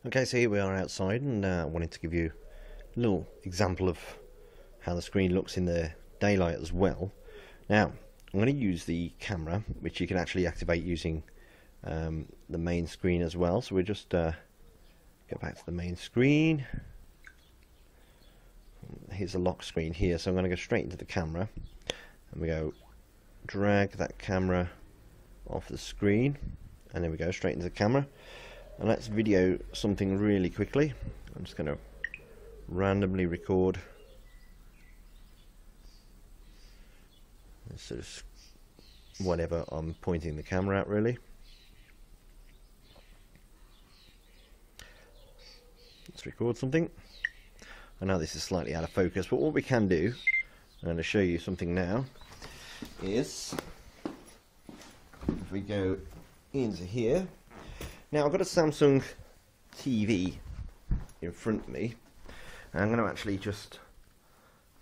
Okay, so here we are outside, and I wanted to give you a little example of how the screen looks in the daylight as well. Now, I'm going to use the camera, which you can actually activate using the main screen as well. So we'll just go back to the main screen. Here's a lock screen here, so I'm going to go straight into the camera, and we go drag that camera off the screen, and then we go straight into the camera. And let's video something really quickly. I'm just going to randomly record sort of whatever I'm pointing the camera at, really. Let's record something. I know this is slightly out of focus, but what we can do, I'm going to show you something now, is if we go into here. Now I've got a Samsung TV in front of me, and I'm going to actually just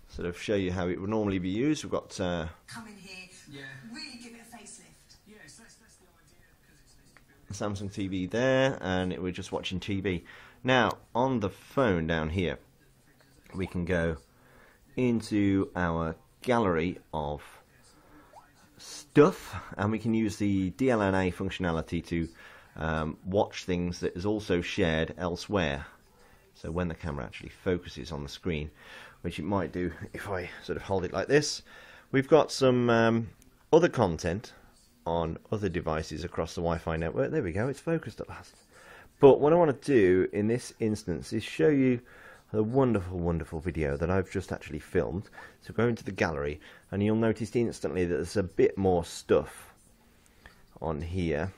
sort of show you how it would normally be used. We've got come in here, really give it a facelift. Yes, that's the idea, because it's Samsung TV there, and we're just watching TV. Now on the phone down here, we can go into our gallery of stuff, and we can use the DLNA functionality to watch things that is also shared elsewhere. So when the camera actually focuses on the screen, which it might do if I sort of hold it like this, we've got some other content on other devices across the Wi-Fi network. There we go, it's focused at last. But what I want to do in this instance is show you the wonderful video that I've just actually filmed. So go into the gallery, and you'll notice instantly that there's a bit more stuff on here.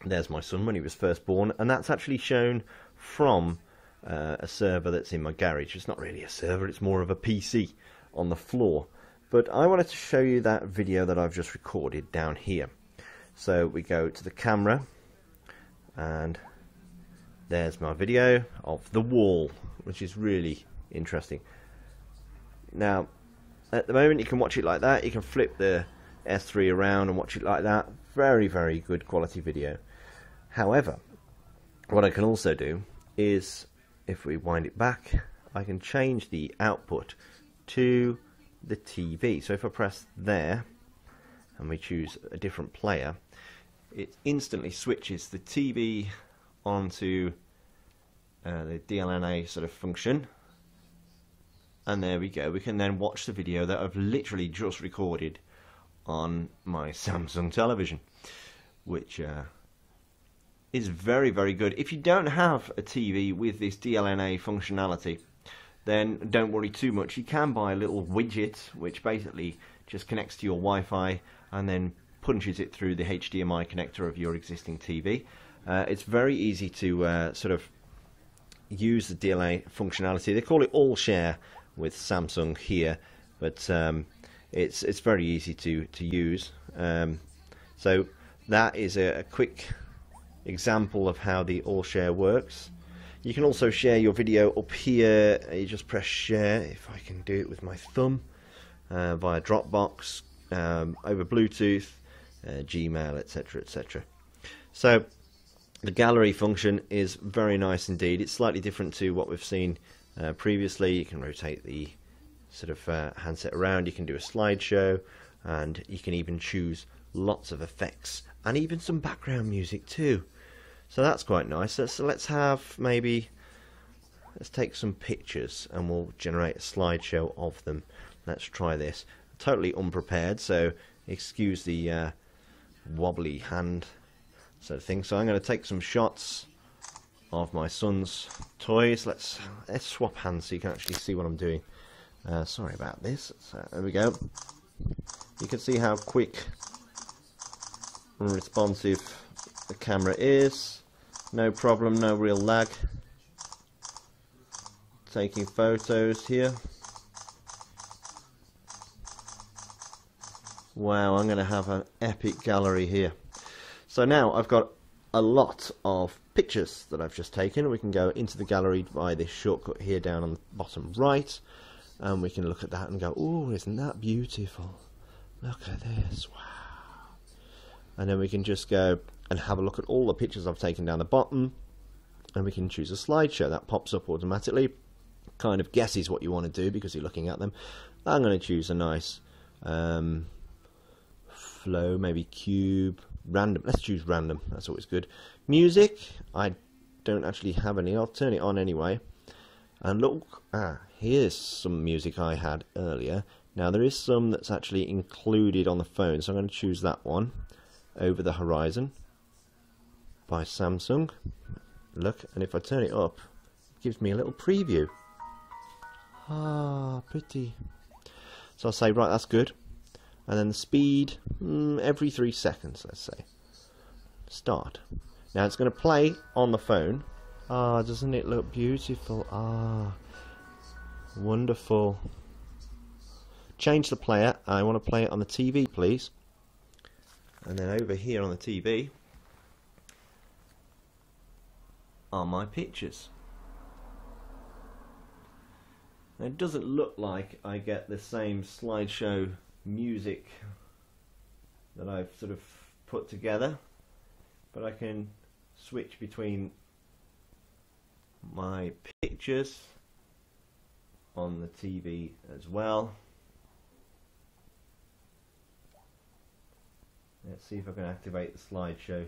There's my son when he was first born, and that's actually shown from a server that's in my garage. It's not really a server, it's more of a PC on the floor. But I wanted to show you that video that I've just recorded down here. So we go to the camera, and there's my video of the wall, which is really interesting. Now, at the moment you can watch it like that. You can flip the S3 around and watch it like that. Very good quality video. However, what I can also do is, if we wind it back, I can change the output to the TV. So if I press there and we choose a different player, it instantly switches the TV onto the DLNA sort of function, and there we go. We can then watch the video that I've literally just recorded on my Samsung television, which is very good. If you don't have a TV with this DLNA functionality, then don't worry too much. You can buy a little widget which basically just connects to your Wi-Fi and then punches it through the HDMI connector of your existing TV. It's very easy to sort of use the DLNA functionality. They call it All Share with Samsung here, but it's very easy to use. So that is a quick example of how the All Share works. You can also share your video up here. You just press share, if I can do it with my thumb, via Dropbox, over Bluetooth, Gmail, etc. So the gallery function is very nice indeed. It's slightly different to what we've seen previously. You can rotate the sort of handset around, you can do a slideshow, and you can even choose lots of effects and even some background music too. So that's quite nice. So let's take some pictures and we'll generate a slideshow of them. Let's try this. Totally unprepared, so excuse the wobbly hand sort of thing. So I'm going to take some shots of my son's toys. Let's swap hands so you can actually see what I'm doing. Sorry about this. So there we go. You can see how quick and responsive the camera is. No problem, no real lag. Taking photos here. Wow, I'm going to have an epic gallery here. So now I've got a lot of pictures that I've just taken. We can go into the gallery by this shortcut here down on the bottom right, and we can look at that and go, oh, isn't that beautiful? Look at this, wow. And then we can just go and have a look at all the pictures I've taken down the bottom, and we can choose a slideshow. That pops up automatically, kind of guesses what you want to do because you're looking at them. I'm going to choose a nice flow, maybe cube, random. Let's choose random, that's always good. Music, I don't actually have any. I'll turn it on anyway. And look, here's some music I had earlier. Now there is some that's actually included on the phone, so I'm going to choose that one, Over the Horizon by Samsung. Look, and if I turn it up, it gives me a little preview. Ah, pretty. So I'll say, right, that's good. And then the speed, every 3 seconds, let's say. Start. Now it's going to play on the phone. Ah, doesn't it look beautiful? Ah, wonderful. Change the player. I want to play it on the TV, please. And then over here on the TV are my pictures. Now, it doesn't look like I get the same slideshow music that I've sort of put together, but I can switch between my pictures on the TV as well. Let's see if I can activate the slideshow.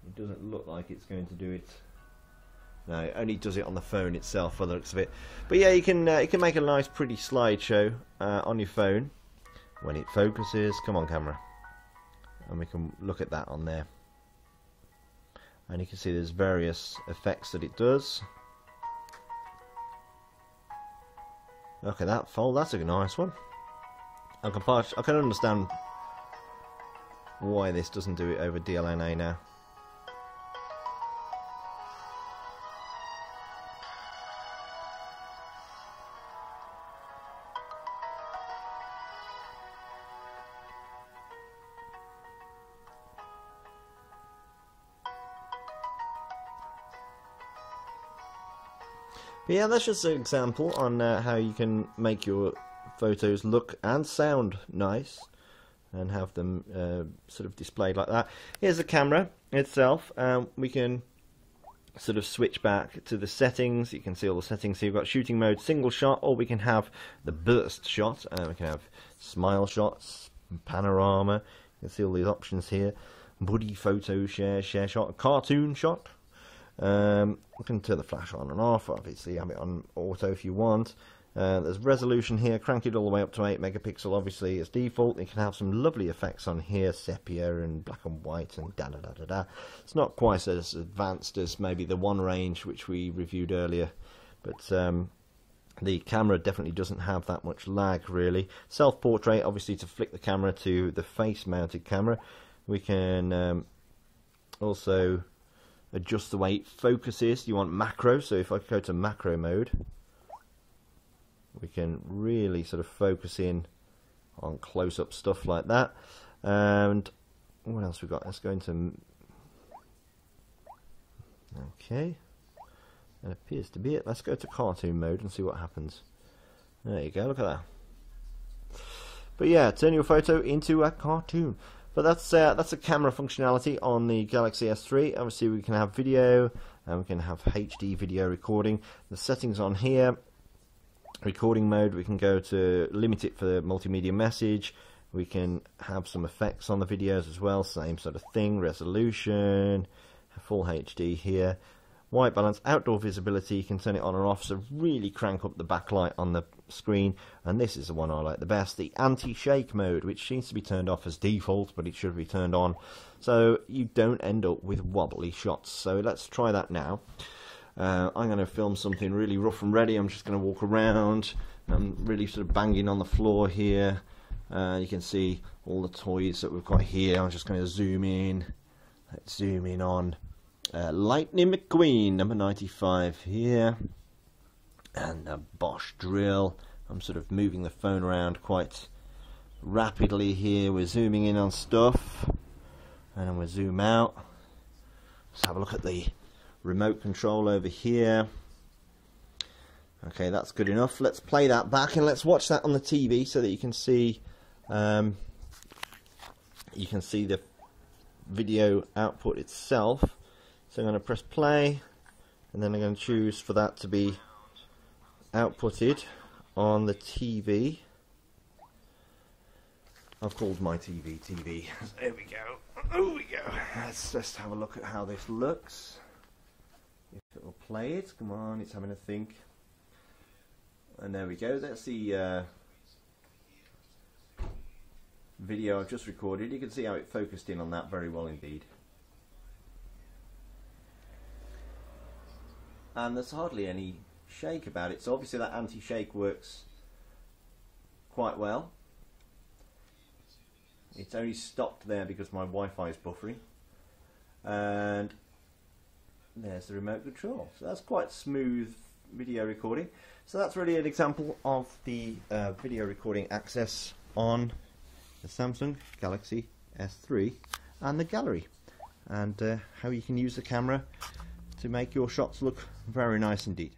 It doesn't look like it's going to do it. No, it only does it on the phone itself by the looks of it. But yeah, you can make a nice pretty slideshow on your phone when it focuses. Come on, camera. And we can look at that on there. And you can see there's various effects that it does. Okay, that fold, that's a nice one. I can understand why this doesn't do it over DLNA now. But yeah, that's just an example on how you can make your photos look and sound nice and have them sort of displayed like that. Here's the camera itself. We can sort of switch back to the settings. You can see all the settings here. You've got shooting mode, single shot, or we can have the burst shot. We can have smile shots, panorama. You can see all these options here. Buddy photo share shot, cartoon shot. We can turn the flash on and off, obviously have it on auto if you want. There's resolution here, crank it all the way up to 8 megapixel, obviously as default. You can have some lovely effects on here, sepia and black and white and da-da-da-da-da. It's not quite as advanced as maybe the One range which we reviewed earlier, but the camera definitely doesn't have that much lag really. Self-portrait, obviously to flick the camera to the face-mounted camera. We can also adjust the way it focuses. You want macro, so if I go to macro mode, we can really sort of focus in on close-up stuff like that. And what else we got? Let's go into... Okay, that appears to be it. Let's go to cartoon mode and see what happens. There you go, look at that. But yeah, turn your photo into a cartoon. But that's a camera functionality on the Galaxy S3. Obviously we can have video, and we can have HD video recording. The settings on here, recording mode, we can go to limit it for the multimedia message. We can have some effects on the videos as well, same sort of thing, resolution, full HD here. White balance, outdoor visibility, you can turn it on or off, so really crank up the backlight on the screen. And this is the one I like the best, the anti-shake mode, which seems to be turned off as default, but it should be turned on, so you don't end up with wobbly shots. So let's try that now. I'm going to film something really rough and ready. I'm just going to walk around. I'm really sort of banging on the floor here. You can see all the toys that we've got here. I'm just going to zoom in. Let's zoom in on Lightning McQueen, number 95 here, and a Bosch drill. I'm sort of moving the phone around quite rapidly here. We're zooming in on stuff, and then we'll zoom out. Let's have a look at the remote control over here. Okay, that's good enough. Let's play that back and let's watch that on the TV so that you can see the video output itself. So I'm going to press play, and then I'm going to choose for that to be outputted on the TV. I've called my TV TV. There we go. Oh, we go. Let's just have a look at how this looks. If it will play it. Come on, it's having a think. And there we go. That's the video I've just recorded. You can see how it focused in on that very well indeed. And there's hardly any shake about it, so obviously that anti-shake works quite well. It's only stopped there because my Wi-Fi is buffering, and there's the remote control. So that's quite smooth video recording. So that's really an example of the video recording access on the Samsung Galaxy S3 and the gallery, and how you can use the camera to make your shots look very nice indeed.